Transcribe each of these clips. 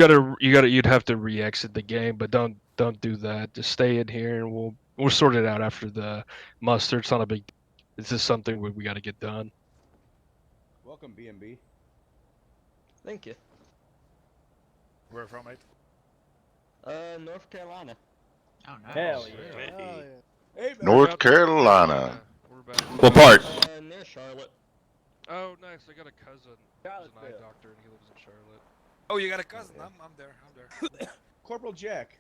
You'd have to re-exit the game, but don't do that. Just stay in here, and we'll sort it out after the muster. It's not a big. It's just something we got to get done. Welcome, B&B. Thank you. Where from, mate? North Carolina. Oh, nice. Hell yeah. Hell Hell yeah. Hey, man. North Carolina. What part? Near Charlotte. Oh, nice. I got a cousin. He's an eye Charlottesville. doctor, and he lives in Charlotte. Oh, you got a cousin? I'm there. Corporal Jack.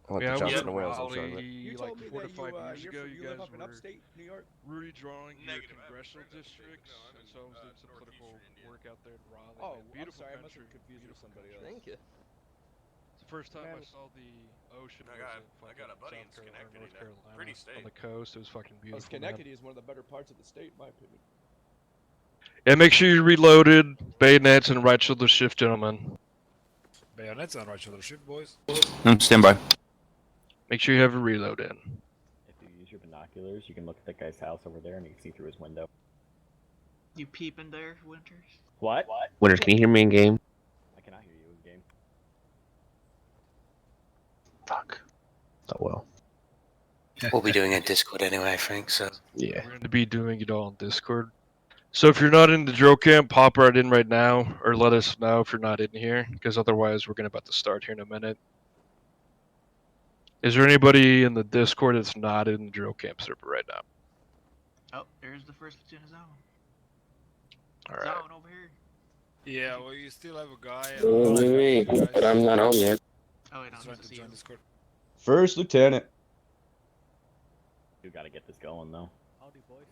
I went Yeah, to I was Johnson in and Wales in Raleigh, Charlotte. You like told me 4 to that 5 years ago. you You guys live up in were upstate New York. redrawing your congressional districts, and so I was doing some political work out there in Raleigh. Oh, man. I'm Beautiful sorry. I must country. have confused you with somebody else. Thank you. It's the first time I saw the ocean. I got a buddy in South Carolina, Schenectady North now. Carolina, Pretty on state. the coast. It was fucking Well, beautiful. Schenectady is one of the better parts of the state, in my opinion. Yeah, make sure you reloaded, bayonets, and right shoulder shift, gentlemen. Bayonets on right shoulder shift, boys. Stand by. Make sure you have a reload in. If you use your binoculars, you can look at that guy's house over there and you can see through his window. You peeping there, Winters? What? Winters, can you hear me in game? I cannot hear you in game. Fuck. Oh well. We'll be doing it Discord anyway, Frank, so. Yeah. We're going to be doing it all on Discord. So if you're not in the drill camp, pop right in right now, or let us know if you're not in here, because otherwise we're about to start here in a minute. Is there anybody in the Discord that's not in the drill camp server right now? Oh, there's the first platoon of Zone. All right. Zone over here. Yeah, well, you still have a guy. Me, but I'm not home yet. Oh, wait, He's I'm trying to to see join him. Discord. First Lieutenant. You gotta get this going though. Howdy, boys.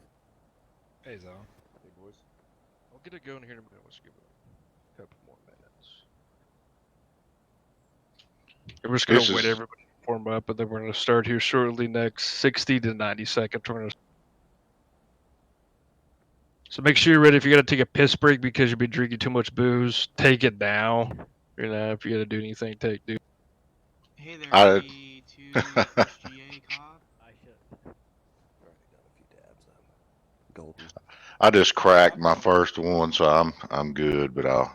Hey, Zone. Hey, boys. I'll get it going here in a minute. Let's give it a couple more minutes. We're just going to wait everybody to form up, and then we're going to start here shortly. Next 60 to 90 seconds. We're gonna... So make sure you're ready. If you got to take a piss break because you've been drinking too much booze, take it now. You know, if you got to do anything, do. Hey there, I- G2 first GA cop. I should. Already done a few dabs. I'm golden. I just cracked my first one, so I'm good. But I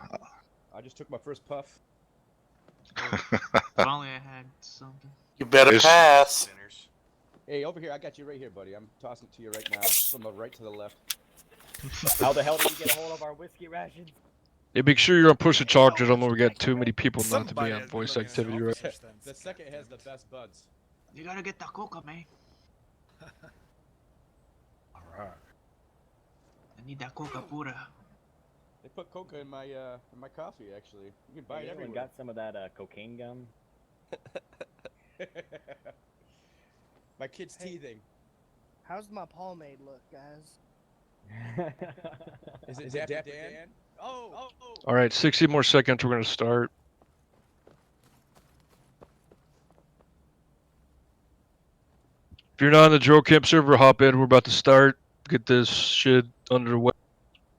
just took my first puff. If only I had something. You better It's- pass. Sinners. Hey, over here. I got you right here, buddy. I'm tossing it to you right now. From the right to the left. How the hell did you get a hold of our whiskey rations? Yeah, make sure you're on push to talk, gentlemen. We got too many people not to be Somebody on has been voice looking at the activity right. officer stands. The second has the best buds. You gotta get the coca, man. Alright. I need that coca pura. They put coca in my coffee. Actually, you can buy it Anyone everywhere. got some of that cocaine gum? My kid's teething. How's my pomade look, guys? Is it Dapper Dan? Oh. All right, 60 more seconds. We're going to start. If you're not in the drill camp server, hop in. We're about to start. Get this shit underway.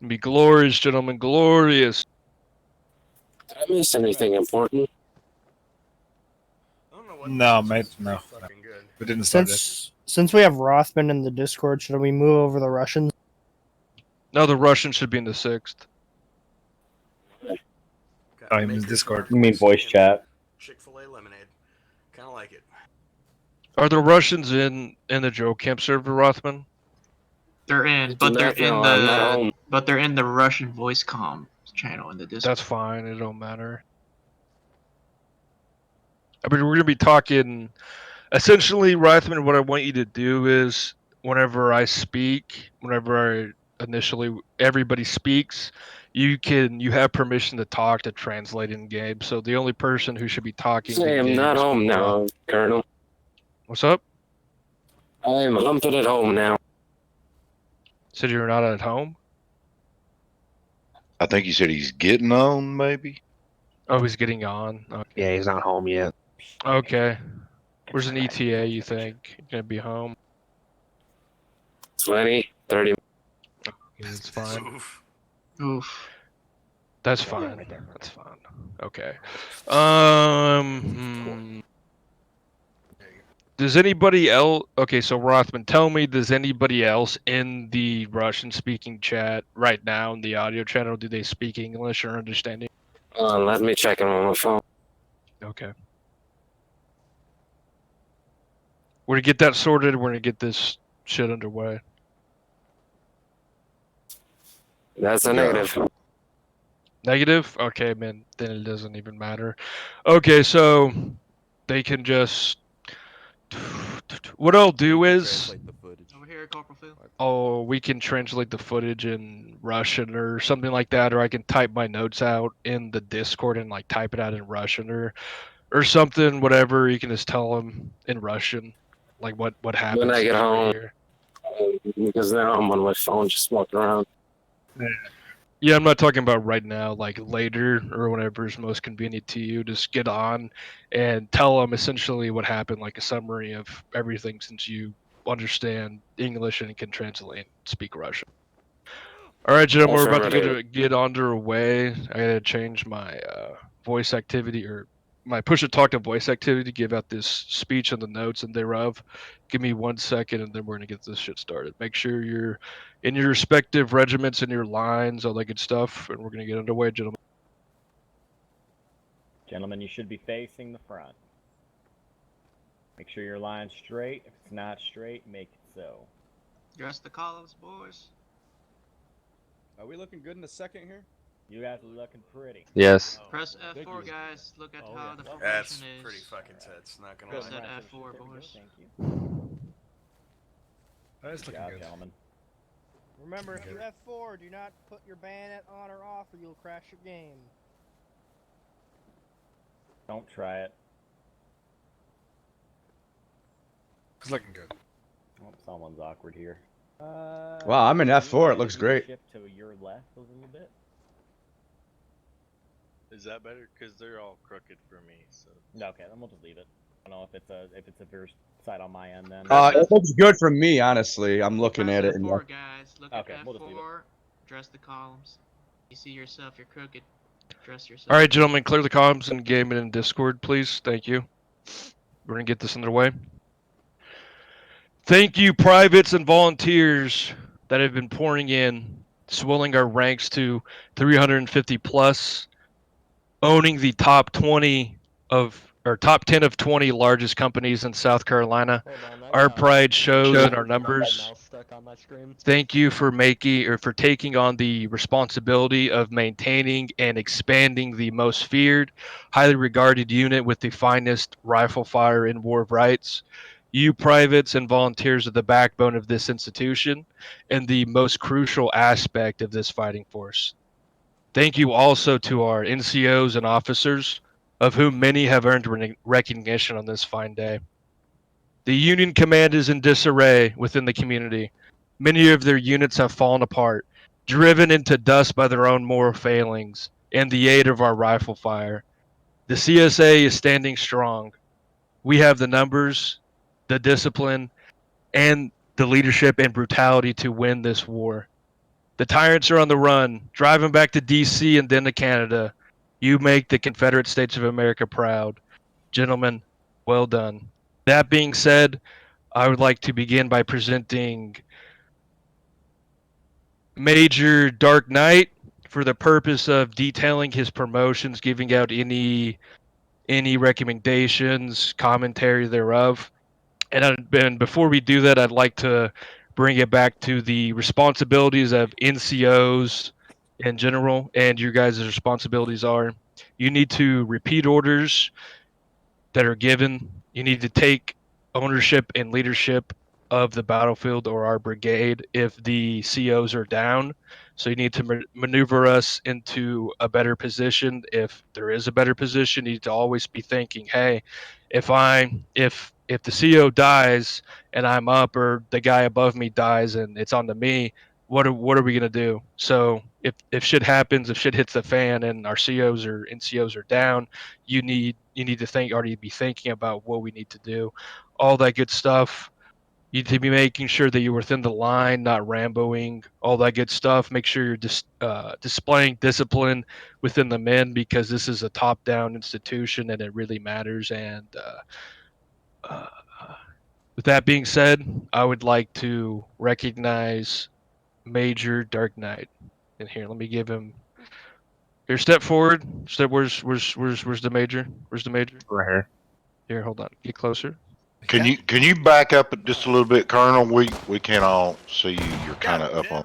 It'll be glorious, gentlemen. Glorious. Did I miss anything important? I don't know what. No, this mate, is no. Fucking good. We didn't start it. Since we have Rothman in the Discord, should we move over the Russians? No, the Russians should be in the 6th. Oh, you mean Discord. You mean voice chat? Chick-fil-A lemonade. Kind of like it. Are the Russians in the drill camp server, Rothman? They're in, but they're in No, I'm not home. they're in the Russian voice comm channel in the Discord. That's fine. It don't matter. I mean, we're going to be talking... Essentially, Rothman, what I want you to do is, whenever I speak, everybody speaks, you have permission to talk to translate in game. So the only person who should be talking. I am not home now, Colonel. What's up? I am lumped at home now. Said you're not at home? I think you said he's getting on, maybe. Oh, he's getting on. Okay. Yeah, he's not home yet. Okay. Where's an ETA, you think? Gonna be home? 20, 30. Okay, that's fine. Oof. Oof. That's fine. That's fine. Okay. Does anybody else? Okay, so Rothman, tell me, does anybody else in the Russian-speaking chat right now in the audio channel, do they speak English or understanding? Let me check him on my phone. Okay. We're gonna get that sorted. We're gonna get this shit underway. That's a Yeah. negative. Negative? Okay, man. Then it doesn't even matter. Okay, so they can just. What I'll do is, Translate the footage. Over here, Corporal Phil. oh, we can translate the footage in Russian or something like that, or I can type my notes out in the Discord and like type it out in Russian or something. Whatever, you can just tell them in Russian, like what happens When I get right home, here. because now I'm on my phone just walking around. Yeah, I'm not talking about right now, like later or whenever is most convenient to you. Just get on and tell them essentially what happened, like a summary of everything since you understand English and can translate and speak Russian. All right, gentlemen, we're about to get underway. I gotta change my voice activity or my push to talk to voice activity to give out this speech and the notes and thereof. Give me 1 second, and then we're gonna get this shit started. Make sure you're in your respective regiments and your lines, all that good stuff, and we're gonna get underway, gentlemen. Gentlemen, you should be facing the front. Make sure your line's straight. If it's not straight, make it so. Dress the columns, boys. Are we looking good in the second here? You guys are looking pretty. Yes. Press thank F4, you. guys. Look at how the That's formation is. pretty fucking tits, not gonna Press lie. that Right, F4, there we go, boys. Thank you. That's Good looking job, good. gentlemen. Remember, if you F4, do not put your bayonet on or off, or you'll crash your game. Don't try it. It's looking good. Oh, someone's awkward here. Wow, I'm in you F4, it might looks need to great. Shift to your left a little bit. Is that better? Because they're all crooked for me. So. Okay, then we'll just leave it. I don't know if it's a rear side on my end then. It looks good from me, honestly. I'm looking Press at it. And F4, guys. Look Okay, at we'll just leave it. F4. Dress the columns. You see yourself, you're crooked. Dress yourself. All right, gentlemen, clear the comms and game it in Discord, please. Thank you. We're gonna get this underway. Thank you, privates and volunteers that have been pouring in, swelling our ranks to 350 plus, owning the top 20 of or top 10 of 20 largest companies in South Carolina. Hold on, Our pride shows in our my numbers. mouse stuck on my screen. Thank you for taking on the responsibility of maintaining and expanding the most feared, highly regarded unit with the finest rifle fire in War of Rights. You privates and volunteers are the backbone of this institution and the most crucial aspect of this fighting force. Thank you also to our NCOs and officers, of whom many have earned recognition on this fine day. The Union command is in disarray within the community. Many of their units have fallen apart, driven into dust by their own moral failings and the aid of our rifle fire. The CSA is standing strong. We have the numbers, the discipline, and the leadership and brutality to win this war. The tyrants are on the run, driving back to DC and then to Canada. You make the Confederate States of America proud. Gentlemen, well done. That being said, I would like to begin by presenting Major Dark Knight for the purpose of detailing his promotions, giving out any recommendations, commentary thereof. And before we do that, I'd like to bring it back to the responsibilities of NCOs in general, and your guys' responsibilities are you need to repeat orders that are given. You need to take ownership and leadership of the battlefield or our brigade if the COs are down. So you need to maneuver us into a better position. If there is a better position, you need to always be thinking, hey, if the CO dies and I'm up, or the guy above me dies and it's on to me, what are we gonna do? So if shit happens, if shit hits the fan and our COs or NCOs are down, you need to already be thinking about what we need to do, all that good stuff. You need to be making sure that you're within the line, not ramboing, all that good stuff. Make sure you're displaying discipline within the men, because this is a top-down institution and it really matters. And uh, with that being said, I would like to recognize Major Dark Knight. And here, let me give him Here, step forward. Step. Where's the major? Where's the major? Right here. Here, hold on. Get closer. Can you back up it just a little bit, Colonel? We can't all see you. You're kind of up on.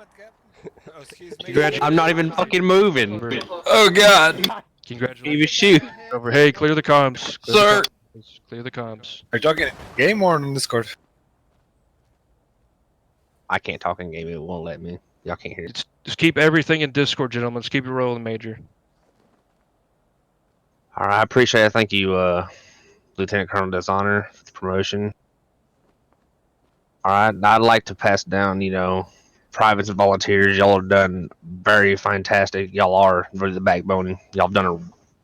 Oh, excuse me. Congratulations. I'm not even fucking moving. Oh God. Congratulations. Even shoot. Over. Hey, clear the comms. Clear Sir. The comms. Clear the comms. Are you talking game or on Discord? I can't talk in game. It won't let me. Y'all can't hear it. Just keep everything in Discord, gentlemen. Let's keep it rolling, Major. All right, I appreciate it. Thank you, Lieutenant Colonel Dishonor, for the promotion. All right, I'd like to pass down, privates and volunteers. Y'all have done very fantastic. Y'all are really the backbone. Y'all have done a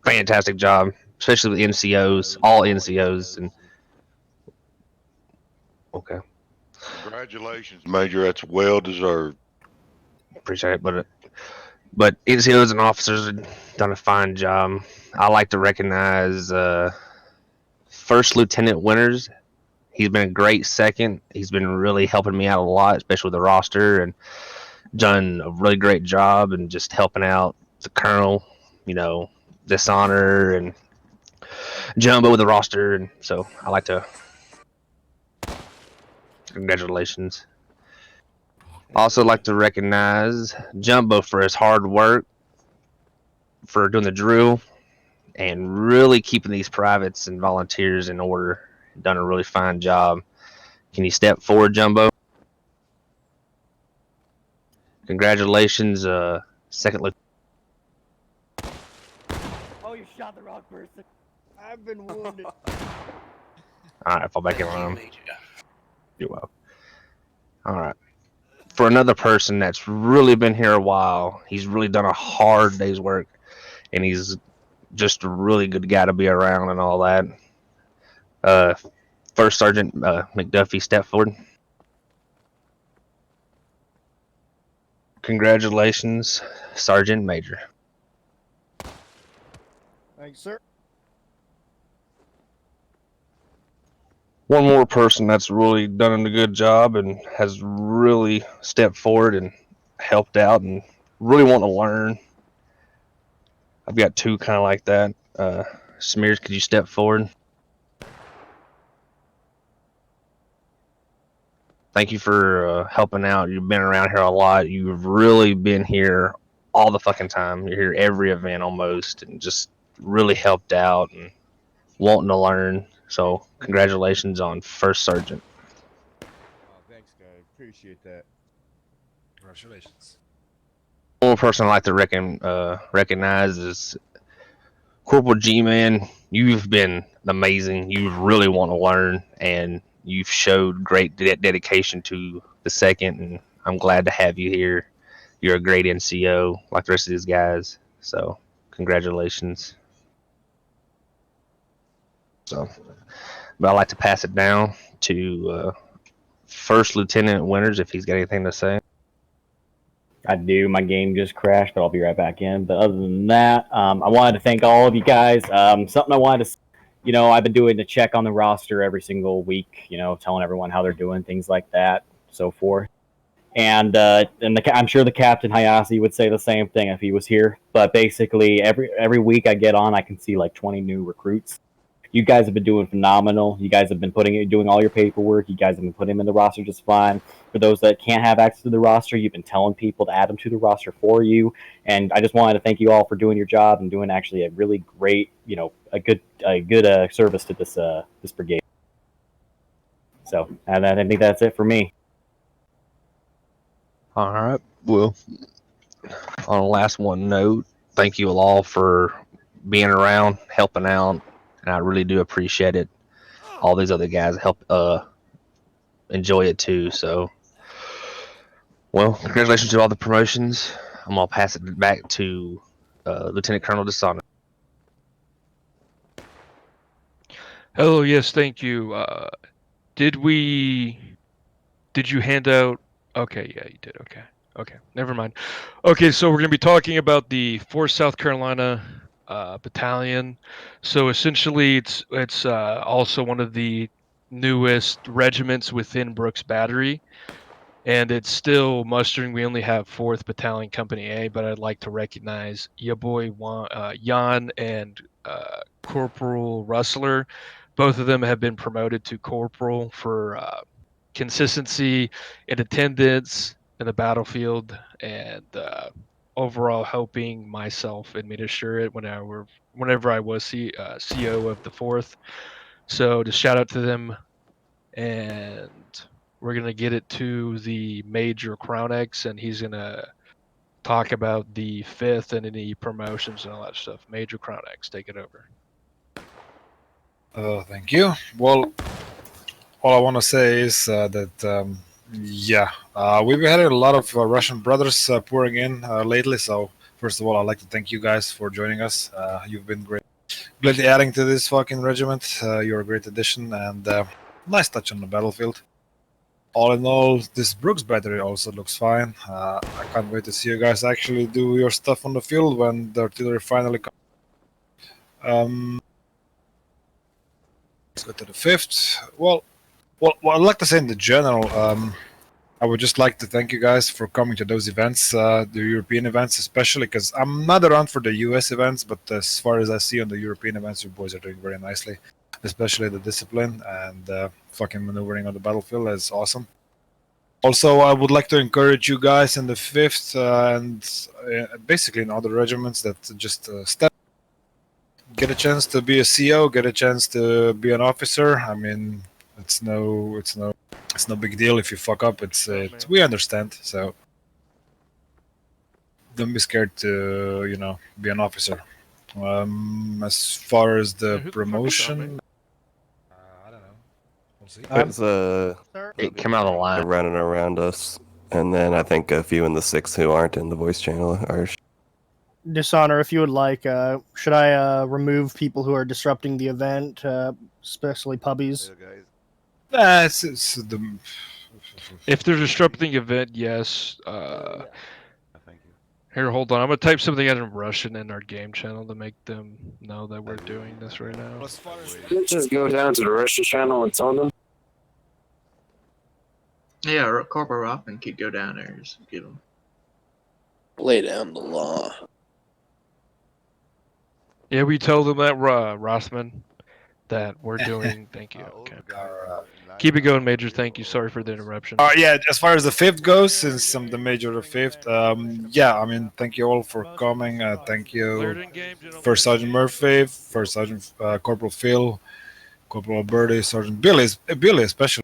fantastic job, especially with NCOs, all NCOs. And okay, Congratulations, Major. That's well deserved. appreciate it. But NCOs and officers have done a fine job. I like to recognize First Lieutenant Winters. He's been a great second. He's been really helping me out a lot, especially with the roster, and done a really great job and just helping out the colonel, Dishonor and Jumbo with the roster. And so I like to congratulations. I also like to recognize Jumbo for his hard work, for doing the drill, and really keeping these privates and volunteers in order. Done a really fine job. Can you step forward, Jumbo? Congratulations, Second Lieutenant. Oh, you shot the wrong person. I've been wounded. Alright, fall back in line. You're welcome. Alright. For another person that's really been here a while, he's really done a hard day's work, and he's just a really good guy to be around and all that. First Sergeant McDuffie, step forward. Congratulations, Sergeant Major. Thanks, sir. One more person that's really done a good job and has really stepped forward and helped out and really want to learn. I've got two kind of like that. Smears, could you step forward? Thank you for helping out. You've been around here a lot. You've really been here all the fucking time. You're here every event almost, and just really helped out and wanting to learn. So congratulations on First Sergeant. Oh, thanks, guy. Appreciate that. Congratulations. One more person I'd like to recognize is Corporal G-Man. You've been amazing. You really want to learn, and you've showed great dedication to the second, and I'm glad to have you here. You're a great NCO, like the rest of these guys. So congratulations. So, but I'd like to pass it down to First Lieutenant Winters if he's got anything to say. I do. My game just crashed, but I'll be right back in. But other than that, I wanted to thank all of you guys. Something I wanted to, I've been doing a check on the roster every single week, telling everyone how they're doing, things like that, so forth. And I'm sure the Captain Hayase would say the same thing if he was here. But basically, every week I get on, I can see like 20 new recruits. You guys have been doing phenomenal. You guys have been doing all your paperwork. You guys have been putting them in the roster just fine. For those that can't have access to the roster, you've been telling people to add them to the roster for you. And I just wanted to thank you all for doing your job and doing actually a really great, a good service to this brigade. So, and I think that's it for me. All right. Well, on the last one note, thank you all for being around, helping out, and I really do appreciate it. All these other guys help enjoy it too. So, well, congratulations to all the promotions. I'm gonna pass it back to Lieutenant Colonel Dishonor. Hello, yes, thank you. Did you hand out? Okay, yeah, you did. Okay, never mind. Okay, so we're gonna be talking about the 4th South Carolina Battalion. So essentially, it's also one of the newest regiments within Brooks Battery, and it's still mustering. We only have 4th Battalion Company A, but I'd like to recognize your boy Jan and Corporal Rustler. Both of them have been promoted to corporal for consistency in attendance in the battlefield, and overall helping myself administer it whenever I was CO of the 4th. So just shout out to them, and we're gonna get it to the Major Crown X, and he's gonna talk about the 5th and any promotions and all that stuff. Major Crown X, take it over. Thank you. Well, all I want to say is that we've had a lot of Russian brothers pouring in lately. So first of all, I'd like to thank you guys for joining us. You've been greatly adding to this fucking regiment. You're a great addition and nice touch on the battlefield. All in all, this Brooks battery also looks fine. I can't wait to see you guys actually do your stuff on the field when the artillery finally comes. Let's go to the 5th. Well, I'd like to say in the general, I would just like to thank you guys for coming to those events, the European events especially, because I'm not around for the US events, but as far as I see on the European events, you boys are doing very nicely, especially the discipline and fucking maneuvering on the battlefield is awesome. Also, I would like to encourage you guys in the 5th and basically in other regiments that just get a chance to be a CO, get a chance to be an officer. I mean, it's no big deal if you fuck up. We understand. So don't be scared to be an officer. As far as the promotion, I don't know. We'll see. It came out of the line. running around us, and then I think a few in the 6th who aren't in the voice channel are. Dishonor, if you would like, should I remove people who are disrupting the event, especially puppies? If they're disrupting the event, yes. Thank you. Here, hold on. I'm gonna type something out in Russian in our game channel to make them know that we're doing this right now. Just go down to the Russian channel and tell them. Yeah, Corporal Rothman could go down there and just give him. Lay down the law. Yeah, we told them that, Rothman, that we're doing. Thank you. Okay. Keep it going, Major. Thank you. Sorry for the interruption. Yeah, as far as the 5th goes, since I'm the major of the 5th, I mean, thank you all for coming. Thank you, First Sergeant Murphy, First Sergeant Corporal Phil, Corporal Birdie, Sergeant Billy especially.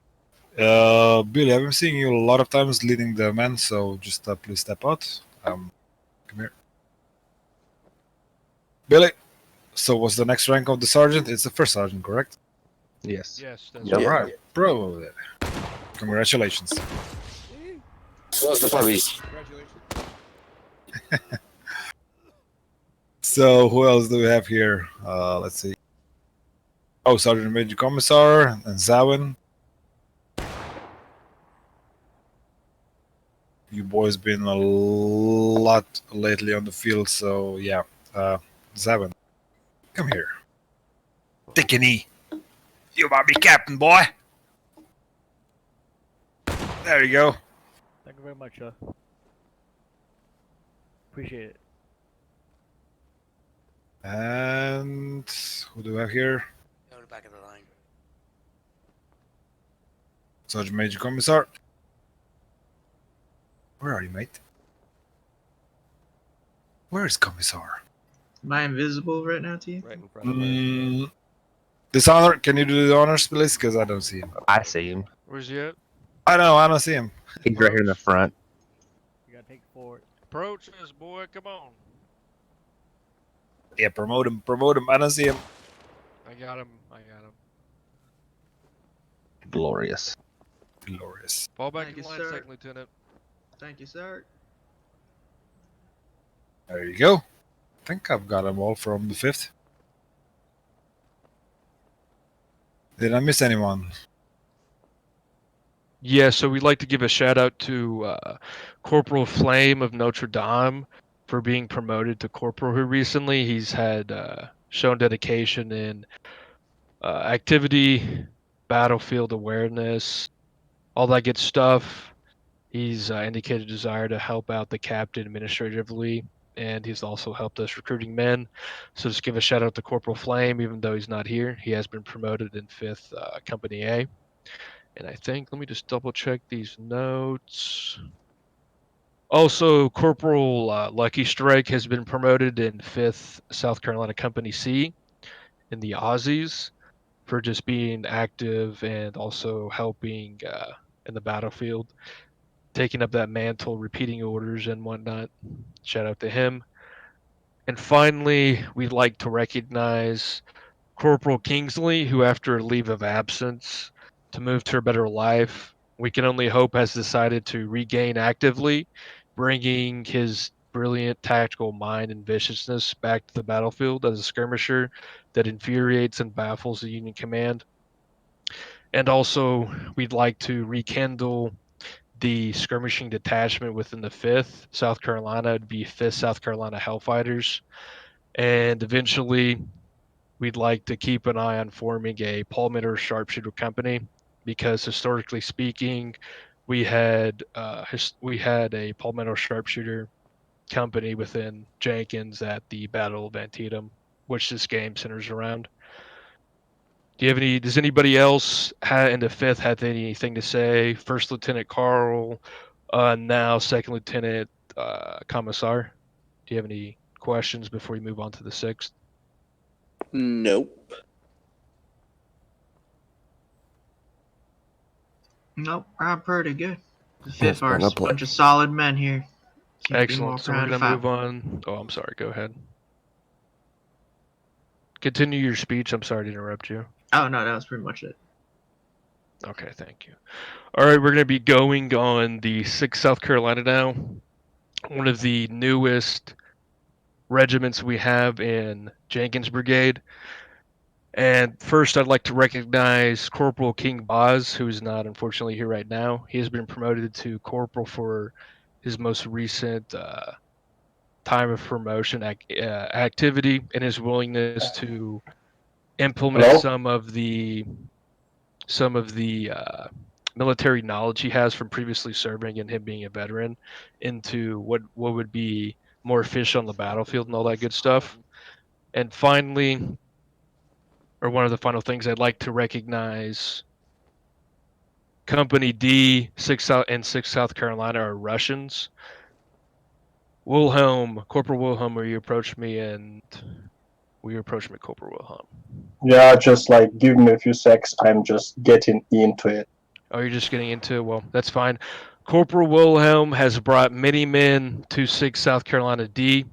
Billy, I've been seeing you a lot of times leading the men, so just please step out. Come here. Billy, so what's the next rank of the sergeant? It's the first sergeant, correct? Yes. Yes, that's All right, bro. Congratulations. What's the puppies? So who else do we have here? Let's see. Oh, Sergeant Major Commissar and Zawin. You boys been a lot lately on the field, so yeah. Zawin, come here. Take a knee. You might be captain, boy. There you go. Thank you very much, appreciate it. And who do we have here? Go to the back of the line. Sergeant Major Commissar. Where are you, mate? Where is Commissar? Am I invisible right now to you? Right in front of us. Dishonor, can you do the honors, please? Because I don't see him. I see him. Where's he at? I don't see him. He's right here in the front. You gotta take it forward. Approach us, boy. Come on. Yeah, promote him. I don't see him. I got him. Glorious. Glorious. Fall back Thank in you, line, sir. Second Lieutenant. Thank you, sir. There you go. I think I've got them all from the 5th. Did I miss anyone? Yeah, so we'd like to give a shout out to Corporal Flame of Notre Dame for being promoted to corporal here recently. He's had shown dedication in activity, battlefield awareness, all that good stuff. He's indicated a desire to help out the captain administratively, and he's also helped us recruiting men. So just give a shout out to Corporal Flame, even though he's not here. He has been promoted in 5th Company A. And I think, let me just double check these notes. Also, Corporal Lucky Strike has been promoted in 5th South Carolina Company C in the Aussies for just being active and also helping in the battlefield, taking up that mantle, repeating orders and whatnot. Shout out to him. And finally, we'd like to recognize Corporal Kingsley, who, after a leave of absence to move to a better life, we can only hope has decided to regain actively, bringing his brilliant tactical mind and viciousness back to the battlefield as a skirmisher that infuriates and baffles the Union command. And also, we'd like to rekindle the skirmishing detachment within the 5th South Carolina. It'd be 5th South Carolina Hellfighters. And eventually, we'd like to keep an eye on forming a palmetto sharpshooter company because historically speaking, we had a palmetto sharpshooter company within Jenkins at the Battle of Antietam, which this game centers around. Does anybody else in the 5th have anything to say? First Lieutenant Carl, now Second Lieutenant Commissar. Do you have any questions before we move on to the 6th? Nope. Nope, I'm pretty good. The It's fifth are been a a bunch of solid men here. Can't be more Excellent. So we're proud going of to five. move on. Oh, I'm sorry. Go ahead. Continue your speech. I'm sorry to interrupt you. Oh no, that was pretty much it. Okay, thank you. All right, we're going to be going on the 6th South Carolina now. One of the newest regiments we have in Jenkins Brigade. And first, I'd like to recognize Corporal King Boz, who is not unfortunately here right now. He has been promoted to corporal for his most recent time of promotion activity and his willingness to implement Hello? some of the military knowledge he has from previously serving and him being a veteran into what would be more efficient on the battlefield and all that good stuff. And finally, or one of the final things, I'd like to recognize Company D, 6 South and 6 South Carolina are Russians. Corporal Wilhelm, where you approached me and we approached me, Corporal Wilhelm. Yeah, just like give me a few secs. I'm just getting into it. Oh, you're just getting into it? Well, that's fine. Corporal Wilhelm has brought many men to 6 South Carolina D,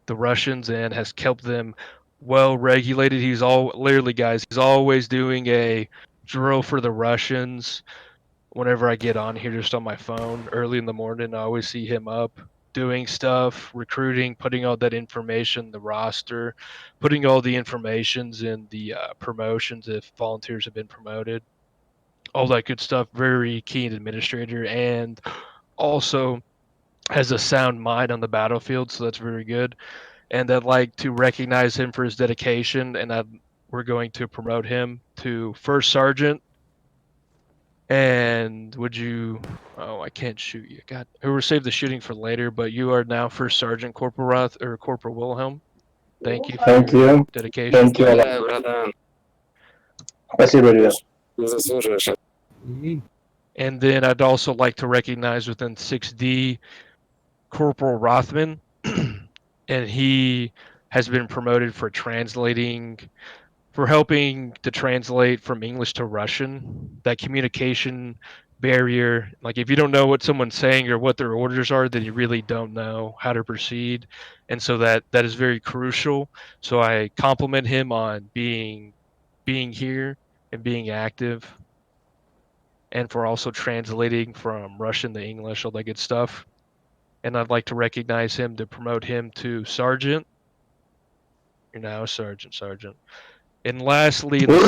the Russians, and has kept them well regulated. He's always doing a drill for the Russians. Whenever I get on here just on my phone early in the morning, I always see him up doing stuff, recruiting, putting all that information, the roster, putting all the informations in the promotions if volunteers have been promoted, all that good stuff. Very keen administrator and also has a sound mind on the battlefield, so that's very good. And I'd like to recognize him for his dedication, and we're going to promote him to first sergeant. And would you? Oh, I can't shoot you. God, we will save the shooting for later. But you are now First Sergeant Corporal Roth or Corporal Wilhelm. Thank you for Thank your you. dedication. Thank you. Спасибо, ребят. And then I'd also like to recognize within 6D Corporal Rothman, and he has been promoted for helping to translate from English to Russian. That communication barrier, like if you don't know what someone's saying or what their orders are, then you really don't know how to proceed. And so that is very crucial. So I compliment him on being here and being active, and for also translating from Russian to English, all that good stuff. And I'd like to recognize him to promote him to sergeant. You're now a sergeant. And lastly, hold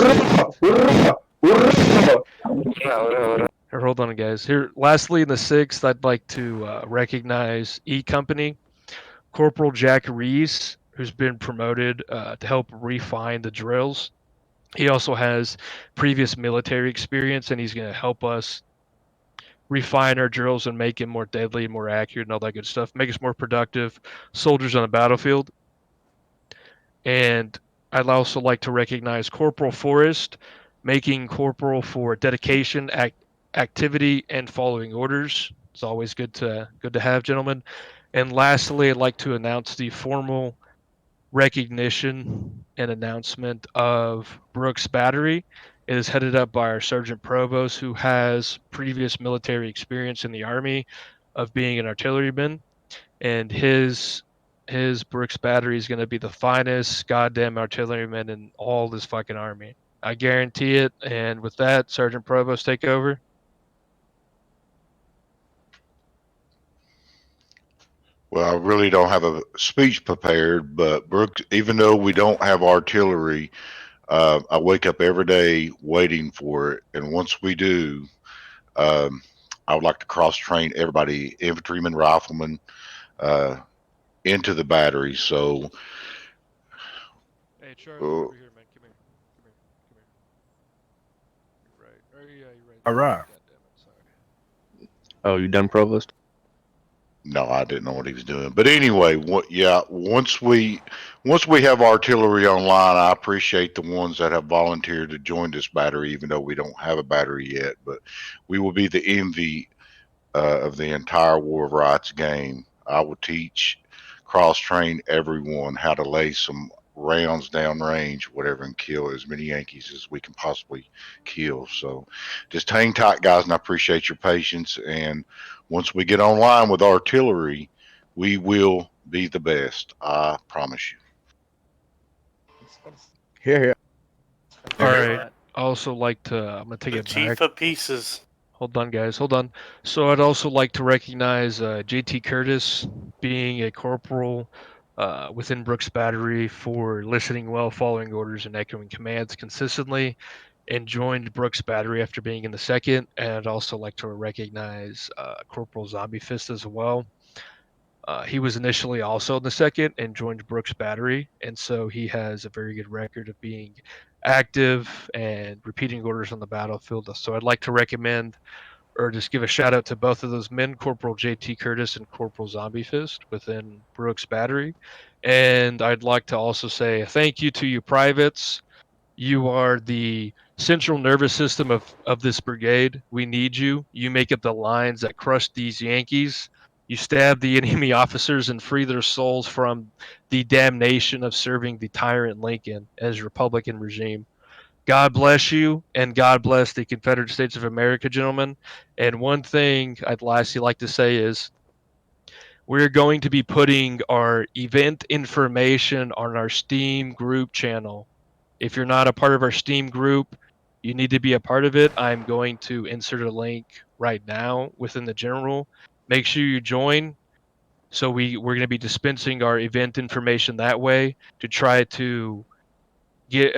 on, guys. Lastly, in the 6th, I'd like to recognize E Company, Corporal Jack Reese, who's been promoted to help refine the drills. He also has previous military experience, and he's going to help us refine our drills and make them more deadly, more accurate, and all that good stuff. Make us more productive soldiers on the battlefield. And I'd also like to recognize Corporal Forrest, making corporal for dedication, activity, and following orders. It's always good to have, gentlemen. And lastly, I'd like to announce the formal recognition and announcement of Brooks Battery. It is headed up by our Sergeant Provost, who has previous military experience in the Army of being an artilleryman, and his Brooks Battery is going to be the finest goddamn artilleryman in all this fucking Army. I guarantee it. And with that, Sergeant Provost, take over. Well, I really don't have a speech prepared, but Brooks, even though we don't have artillery, I wake up every day waiting for it. And once we do, I would like to cross train everybody, infantrymen, riflemen, into the battery. So, Hey, Charlie, over here, man. Come here. You're right. Oh, yeah, you're right. All right. Sorry. Oh, you done, Provost? no, I didn't know what he was doing. But anyway, once we have artillery online, I appreciate the ones that have volunteered to join this battery, even though we don't have a battery yet. But we will be the envy of the entire War of Rights game. I will teach, cross train everyone how to lay some rounds down range, whatever, and kill as many Yankees as we can possibly kill. So just hang tight, guys, and I appreciate your patience. And once we get online with artillery, we will be the best. I promise you. Here. All right. I also like to. I'm gonna take The it chief back. of pieces. Hold on, guys. Hold on. So I'd also like to recognize JT Curtis being a corporal within Brooks Battery for listening well, following orders, and echoing commands consistently, and joined Brooks Battery after being in the second. And I'd also like to recognize Corporal Zombie Fist as well. He was initially also in the second and joined Brooks Battery, and so he has a very good record of being active and repeating orders on the battlefield. So I'd like to recommend or just give a shout out to both of those men, Corporal JT Curtis and Corporal Zombie Fist within Brooks Battery. And I'd like to also say thank you to you privates. You are the central nervous system of this brigade. We need you. You make up the lines that crush these Yankees. You stab the enemy officers and free their souls from the damnation of serving the tyrant Lincoln as Republican regime. God bless you, and God bless the Confederate States of America, gentlemen. And one thing I'd lastly like to say is we're going to be putting our event information on our Steam group channel. If you're not a part of our Steam group, you need to be a part of it. I'm going to insert a link right now within the general. Make sure you join. So we're going to be dispensing our event information that way to try to get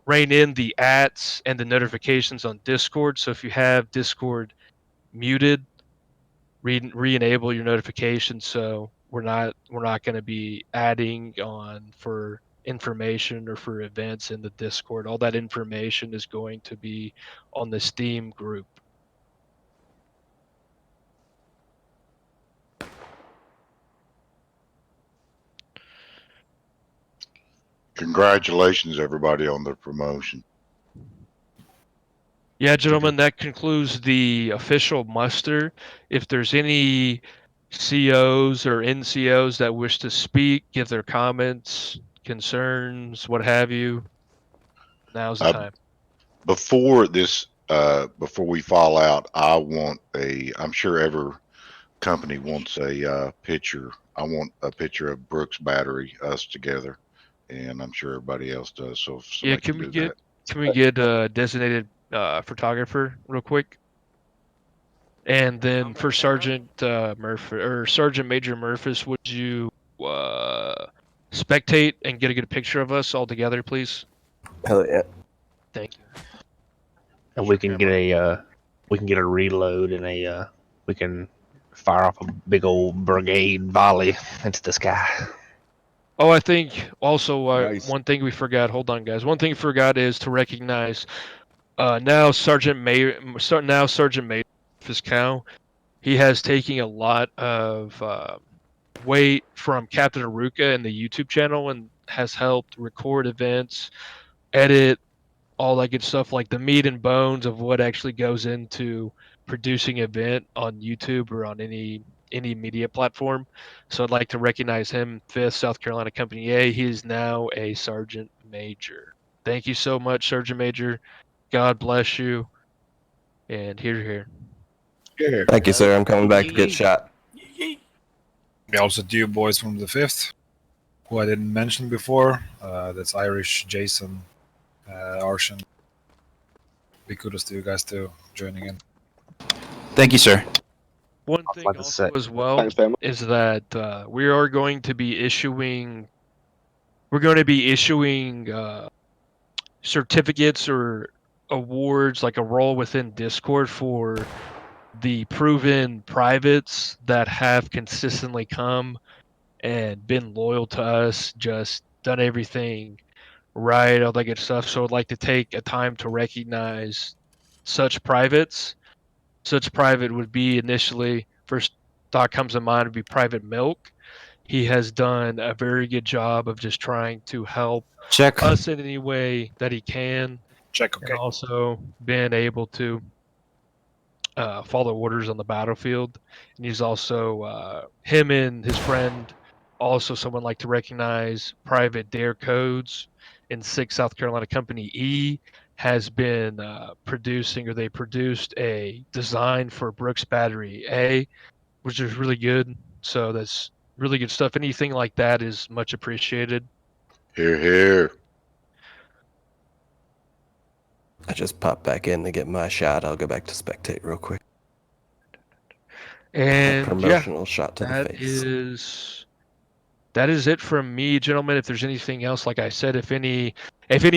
rein in the ads and the notifications on Discord. So if you have Discord muted, re-enable your notifications so we're not going to be adding on for information or for events in the Discord. All that information is going to be on the Steam group. Congratulations, everybody, on the promotion. Yeah, gentlemen, that concludes the official muster. If there's any COs or NCOs that wish to speak, give their comments, concerns, what have you, now's the time. Before we fall out, I'm sure every company wants a picture. I want a picture of Brooks Battery, us together, and I'm sure everybody else does. So if somebody Can we get a designated photographer real quick? And then for Sergeant Murphy or Sergeant Major Murphys, would you spectate and get a good picture of us all together, please? Hell yeah. Thank you. And we can get a reload and we can fire off a big old brigade volley into the sky. Oh, I think also Nice. one thing we forgot. Hold on, guys. One thing we forgot is to recognize now Sergeant Major Fiscal. He has taken a lot of weight from Captain Aruka and the YouTube channel and has helped record events, edit, all that good stuff, like the meat and bones of what actually goes into producing an event on YouTube or on any media platform. So I'd like to recognize him, 5th South Carolina Company A. He is now a Sergeant Major. Thank you so much, Sergeant Major. God bless you. And here. Thank you, sir. I'm coming back to get shot. We also do boys from the 5th, who I didn't mention before. That's Irish, Jason, Arshan. Big kudos to you guys too, joining in. Thank you, sir. One thing also as well is that we are going to be issuing certificates or awards, like a role within Discord, for the proven privates that have consistently come and been loyal to us, just done everything right, all that good stuff. So I'd like to take a time to recognize such privates. Such private would be initially, first thought comes to mind would be Private Milk. He has done a very good job of just trying to help us in any way that he can. Check, okay. And also been able to follow orders on the battlefield. And he's also, him and his friend, also someone like to recognize Private Dare Codes in 6th South Carolina Company E, has been producing, or they produced a design for Brooks Battery A, which is really good. So that's really good stuff. Anything like that is much appreciated. Here. I just popped back in to get my shot. I'll go back to spectate real quick. And promotional shot to the face. That is it from me, gentlemen. If there's anything else, like I said, if any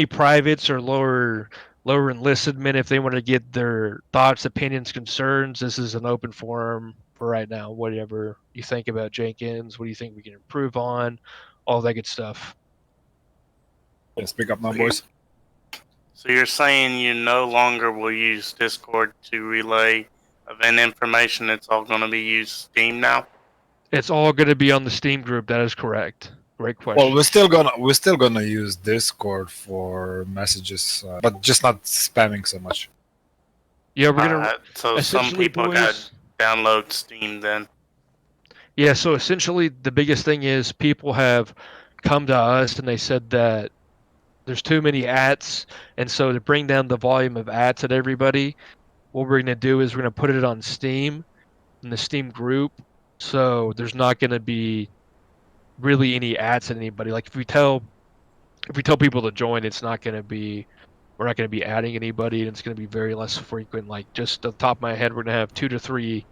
privates or lower enlisted men, if they want to get their thoughts, opinions, concerns, this is an open forum for right now. Whatever you think about Jenkins, what do you think we can improve on, all that good stuff. Yeah, speak up now, boys. So you're saying you no longer will use Discord to relay event information? It's all going to be used Steam now? It's all going to be on the Steam group. That is correct. Great question. Well, we're still gonna use Discord for messages, but just not spamming so much. Yeah, we're gonna. So some people got download Steam then. Yeah, so essentially the biggest thing is people have come to us and they said that there's too many ads, and so to bring down the volume of ads at everybody, what we're gonna do is we're gonna put it on Steam, in the Steam group, so there's not gonna be really any ads at anybody. Like if we tell people to join, it's not gonna be, we're not gonna be adding anybody, and it's gonna be very less frequent. Like just off the top of my head, we're gonna have 2 to 3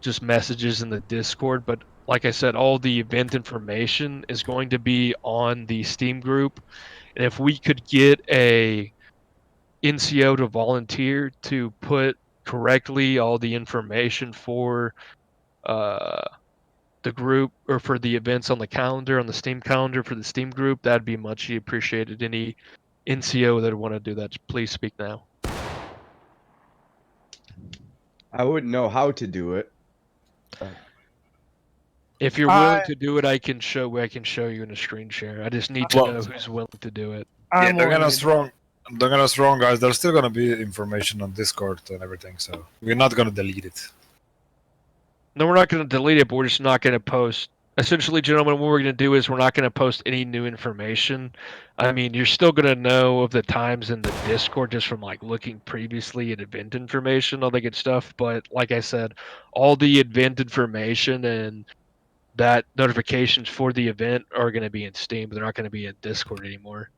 just messages in the Discord, but like I said, all the event information is going to be on the Steam group. And if we could get a NCO to volunteer to put correctly all the information for the group, or for the events on the calendar, on the Steam calendar for the Steam group, that'd be much appreciated. Any NCO that would want to do that, please speak now. I wouldn't know how to do it. If you're willing to do it, I can show you in a screen share. I just need to know who's willing to do it. Yeah, they're gonna strong guys. There's still gonna be information on Discord and everything, so we're not gonna delete it. No, we're not going to delete it, but we're just not going to post. Essentially, gentlemen, what we're going to do is we're not going to post any new information. I mean, you're still going to know of the times in the Discord just from like looking previously at event information, all that good stuff. But like I said, all the event information and that notifications for the event are going to be in Steam, but they're not going to be in Discord anymore.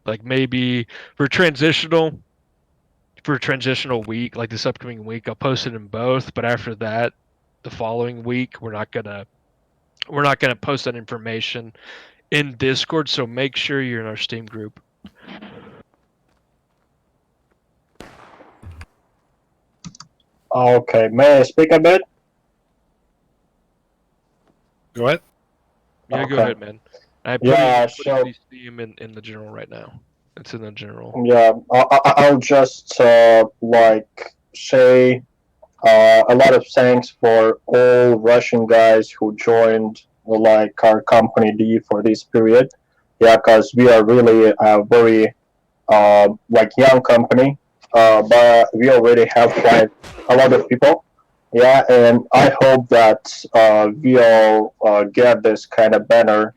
Like maybe for a transitional week, like this upcoming week, I'll post it in both, but after that, the following week, we're not gonna post that information in Discord, so make sure you're in our Steam group. Okay, may I speak a bit? Go ahead. Yeah, Okay. Go ahead, man. I put Steam in the general right now. It's in the general. Yeah, I'll just like say a lot of thanks for all Russian guys who joined like our company D for this period. Yeah, because we are really a very like young company, but we already have quite a lot of people. Yeah, and I hope that we all get this kind of banner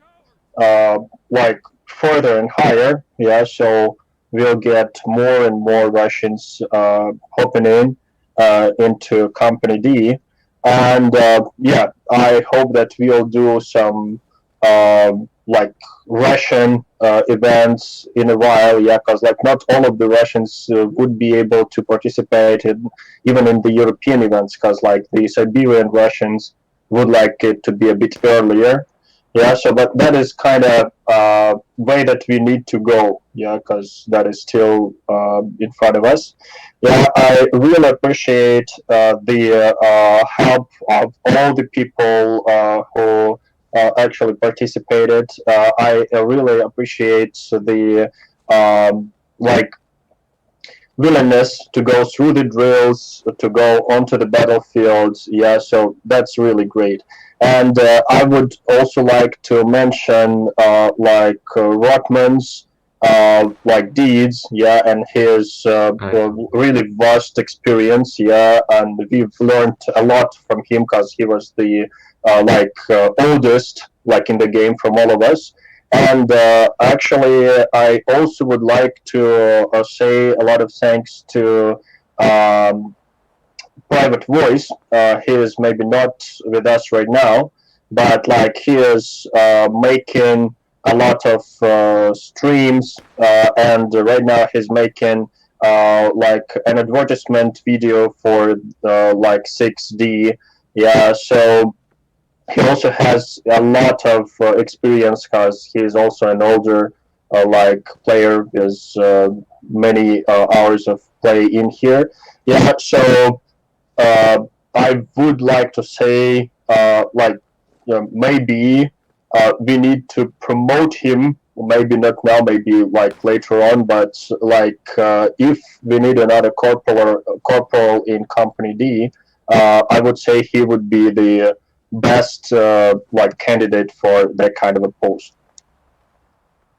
like further and higher. Yeah, so we'll get more and more Russians hopping in into Company D, and yeah, I hope that we'll do some like Russian events in a while. Yeah, because like not all of the Russians would be able to participate in, even in the European events, because like the Siberian Russians would like it to be a bit earlier. Yeah, so but that is kind of way that we need to go. Yeah, because that is still in front of us. Yeah, I really appreciate the help of all the people who actually participated. I really appreciate the like willingness to go through the drills, to go onto the battlefields. Yeah, so that's really great. And I would also like to mention Rockman's like deeds, yeah, and his really vast experience, yeah, and we've learned a lot from him because he was the oldest like in the game from all of us. And actually, I also would like to say a lot of thanks to Private Voice. He is maybe not with us right now, but like he is making a lot of streams, and right now he's making like an advertisement video for like 6D. Yeah, so he also has a lot of experience because he is also an older like player with many hours of play in here. Yeah, so I would like to say maybe we need to promote him. Maybe not now, maybe like later on. But like if we need another corporal in Company D, I would say he would be the best like candidate for that kind of a post.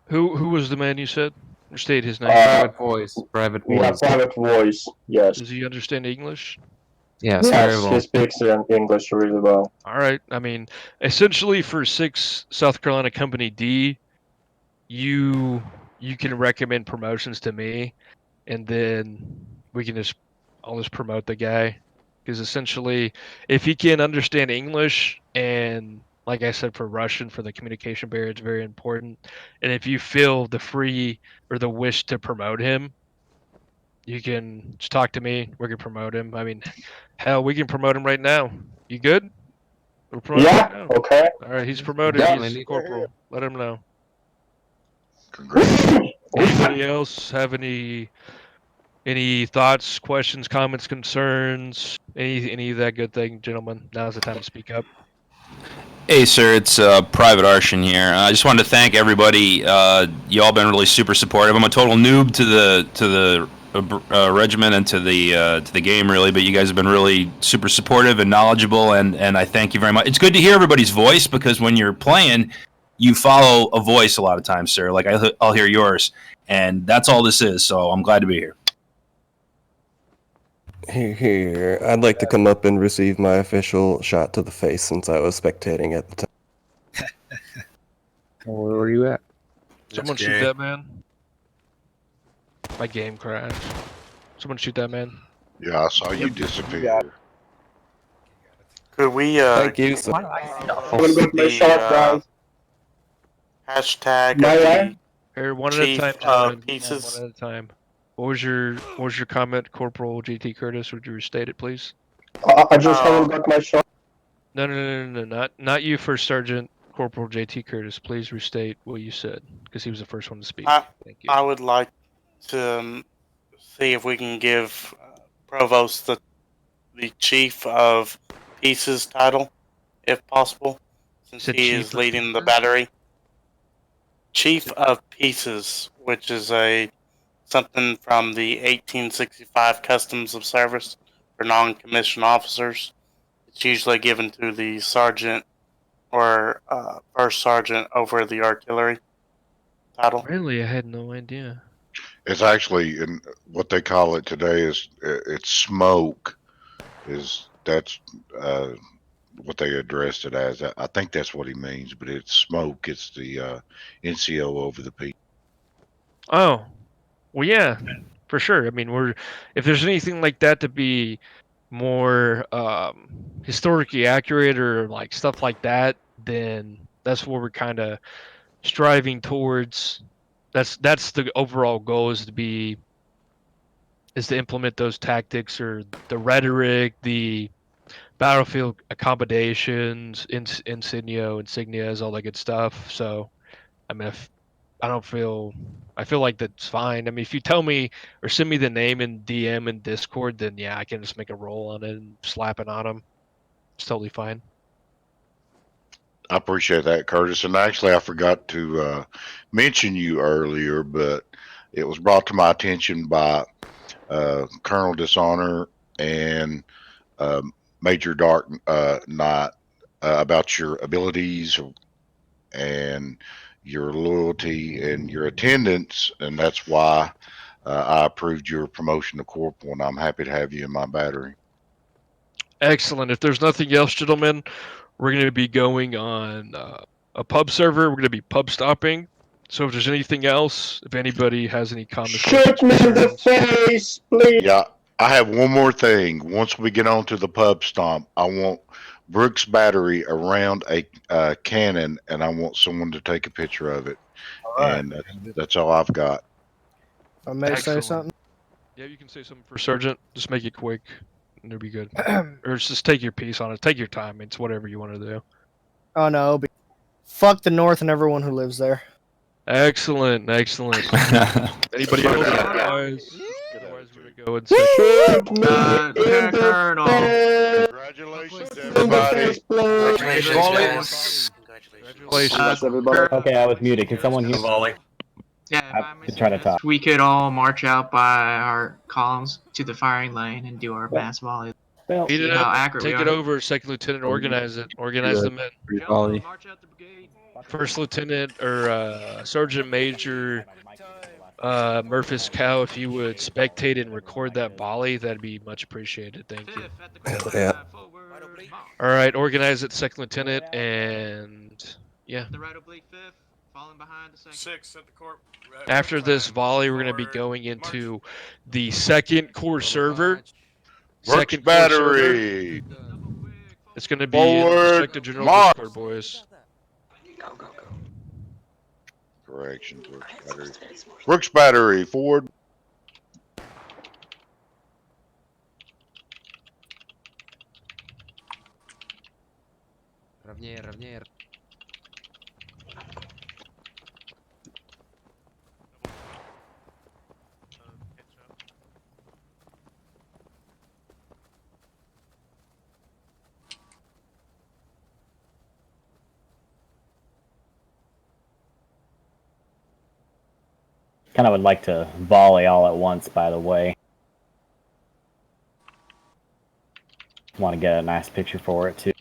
Who was the man you said? Or state his name. Private Voice. Private Voice. Yeah, Private Voice. Yes. Does he understand English? Yes, very Yes, well. he speaks in English really well. All right. I mean, essentially for 6 South Carolina Company D, you can recommend promotions to me, and then I'll just promote the guy, because essentially, if he can understand English, and like I said, for Russian, for the communication barrier, it's very important. And if you feel the free or the wish to promote him, you can just talk to me. We can promote him. I mean, hell, we can promote him right now. You good? We'll promote him right now. Okay. All right, he's promoted. Yeah, He's corporal. Let him know. Congrats. Anybody else have any thoughts, questions, comments, concerns, any of that good thing, gentlemen? Now's the time to speak up. Hey, sir, it's Private Arshan here. I just wanted to thank everybody. You all been really super supportive. I'm a total noob to the regiment and to the game, really, but you guys have been really super supportive and knowledgeable, and I thank you very much. It's good to hear everybody's voice, because when you're playing, you follow a voice a lot of times, sir. Like I'll hear yours, and that's all this is. So I'm glad to be here. Here, I'd like to come up and receive my official shot to the face since I was spectating at the time. Where were you at? Someone shoot that man. My game crashed. Someone shoot that man. Yeah, I saw you disappear. Could we Thank you. So hashtag Here, one Chief at a time, gentlemen. Pieces. One at a time. What was your comment, Corporal GT Curtis? Would you restate it, please? I just haven't got my shot. No, not you, First Sergeant Corporal JT Curtis. Please restate what you said, because he was the first one to speak. Thank you. I would like to see if we can give Provost the Chief of Pieces title, if possible, since he is leading the battery. Chief of Pieces, which is something from the 1865 Customs of Service. for non-commissioned officers. It's usually given to the sergeant or first sergeant over the artillery title. Really, I had no idea. It's actually in what they call it today is it's smoke. That's what they addressed it as. I think that's what he means, but it's smoke. It's the NCO over the P. Oh, well, yeah, for sure. I mean, if there's anything like that to be more historically accurate or like stuff like that, then that's what we're kind of striving towards. That's the overall goal is to implement those tactics or the rhetoric, the battlefield accommodations, insignias, all that good stuff. So, I mean, I feel like that's fine. I mean, if you tell me or send me the name in DM and Discord, then yeah, I can just make a roll on it and slap it on them. It's totally fine. I appreciate that, Curtis. And actually, I forgot to mention you earlier, but it was brought to my attention by Colonel Dishonor and Major Dark Knight about your abilities and your loyalty and your attendance, and that's why I approved your promotion to corporal, and I'm happy to have you in my battery. Excellent. If there's nothing else, gentlemen, we're going to be going on a pub server. We're going to be pub stopping. So if there's anything else, if anybody has any comments, Shoot me in the face, please. Yeah, I have one more thing. Once we get on to the pub stomp, I want Brooks Battery around a cannon, and I want someone to take a picture of it. right. And that's all I've got. I may Excellent. say something. Yeah, you can say something for Sergeant. Just make it quick, and it'll be good. Or just take your piece on it. Take your time. It's whatever you want to do. Oh no, but fuck the North and everyone who lives there. Excellent, excellent. Anybody else? Otherwise, we're gonna go and say. Colonel. Congratulations, everybody. Congratulations, Congratulations, everybody. Okay, I was muted. Can someone hear? Yeah, if I I've may been trying to suggest, talk. we could all march out by our columns to the firing lane and do our mass volley. Well, Beat it See how up. accurate we Take it are. over, Second Lieutenant. Organize it. Organize the men. Volley. First Lieutenant or Sergeant Major Murphys Cow, if you would spectate and record that volley, that'd be much appreciated. Thank you. Hell yeah. All right, organize it, Second Lieutenant, and yeah. The right oblique fifth, falling behind the second. 6 at the corp. After this volley, we're going to be going into the second core server. Brooks Second core server. Battery. It's going to be in the Forward Respected General march. Discord, boys. Correction, Brooks Battery. Brooks Battery, forward. Равнее. Kind of would like to volley all at once, by the way. Want to get a nice picture for it, too.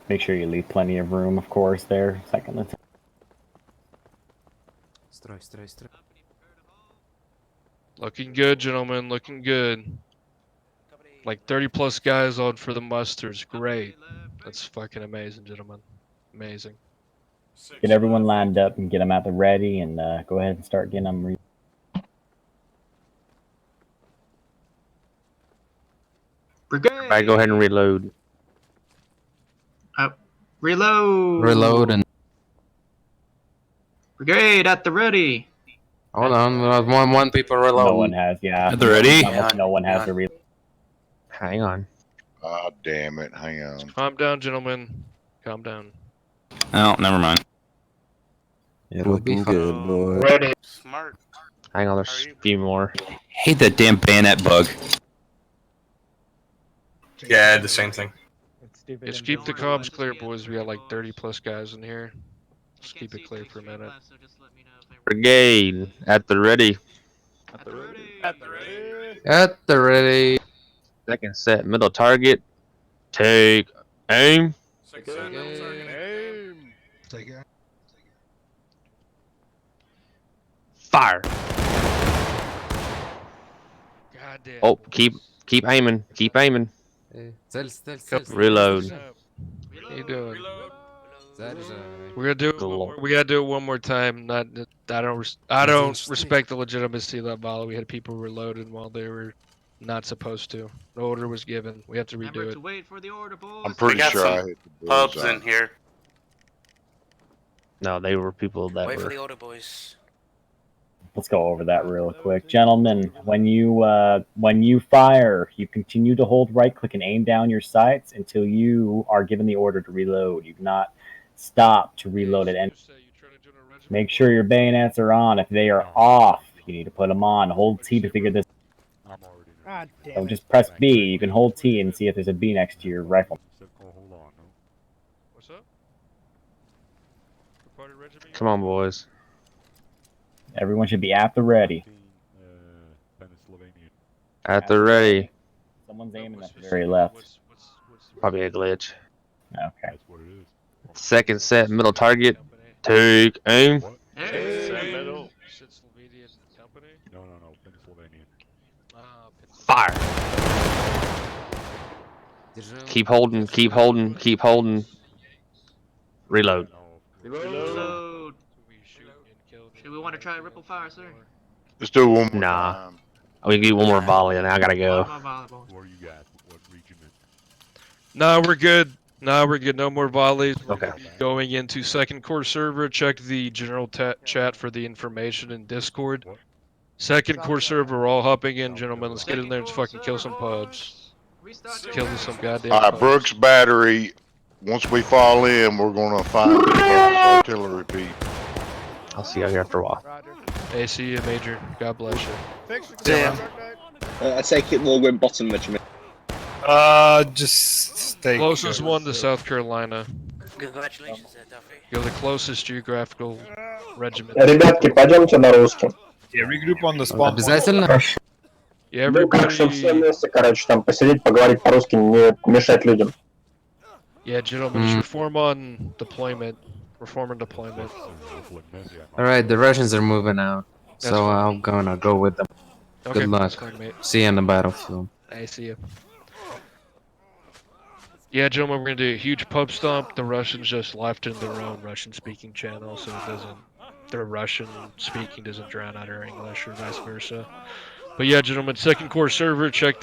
Make sure you leave plenty of room, of course, there, Second Lieutenant. Строй. Looking good, gentlemen. Looking good. Like 30 plus guys on for the musters. Great. That's fucking amazing, gentlemen. Amazing. Get everyone lined up and get them at the ready, and go ahead and start getting them. Brigade. Everybody go ahead and reload. Reload. Reload and Brigade at the ready. hold on. One people reload. No one has, yeah. At the ready? No one has the reload. Hang on. Ah, damn it. Hang on. Calm down, gentlemen. Calm down. Oh, never mind. It'll be Looking fun. good, boy. Ready. Smart. Hang on, there's a few more. Hate that damn bayonet bug. Yeah, I had the same thing. stupid. Just and keep the dumb. comms clear, boys. We got like 30 plus guys in here. Just keep it clear for a minute. Brigade at the ready. At the ready. At the ready. Second set, middle target. Take aim. Second set, middle target. Aim. Take it. Fire. God damn. Oh, keep aiming. Keep aiming. Цель. Reload. What are you doing? Заряжай. We're gonna do it. We gotta do it one more time. Not. I don't respect the legitimacy of that volley. We had people reloading while they were not supposed to. No order was given. We have to Remember redo to it. wait for the order, boys. I'm pretty got sure some I hit the Pubs bullseye. in here. No, they were people that Wait were. for the order, boys. Let's go over that real quick, gentlemen. When you fire, you continue to hold right click and aim down your sights until you are given the order to reload. You do not stop to reload at any. Make sure your bayonets are on. If they are off, you need to put them on. Hold T to figure this. God damn Don't it. just press B. You can hold T and see if there's a B next to your rifle. What's up? Reported regiment. Come on, boys. Everyone should be at the ready. At the ready. Someone's aiming at the very left. Probably a glitch. Okay. Second set, middle target. Take aim. Middle. Slovenian company. No, Pennsylvania. Fire. Keep holding. Keep holding. Keep holding. Reload. Reload. Should we want to try ripple fire, sir? Let's do it one more Nah. time. We give you one more volley and I gotta go. One more volley, boys. Where you got? What regiment? No, we're good. No, we're good. No more volleys. We're Okay. gonna be going into second core server. Check the general chat for the information in Discord. Second core server, we're all hopping in, gentlemen. Let's get in there and fucking kill some pubs. Kill some goddamn All right, pubs. Brooks Battery. Once we fall in, we're gonna find the closest artillery peak. I'll see you here after a while. Hey, see you, Major. God bless you. I take it we'll win bottom regiment. Just take. Closest one to South Carolina. Congratulations, Duffy. You're the closest geographical regiment. Ребятки, пойдемте на русский. Yeah, regroup on the spawn. Обязательно? Yeah, Ну, так, чтобы все everybody. вместе, короче, там посидеть, поговорить по-русски, не мешать людям. Yeah, gentlemen, just reform on deployment. Reform on deployment. Alright, the Russians are moving out. That's So fine. I'm gonna go with them. Okay, Good that's luck. fine, mate. See you on the battlefield. I see you. Yeah, gentlemen, we're gonna do a huge pub stomp. The Russians just left in their own Russian-speaking channel, so it doesn't. Their Russian-speaking doesn't drown out our English or vice versa. But yeah, gentlemen, second core server. Check the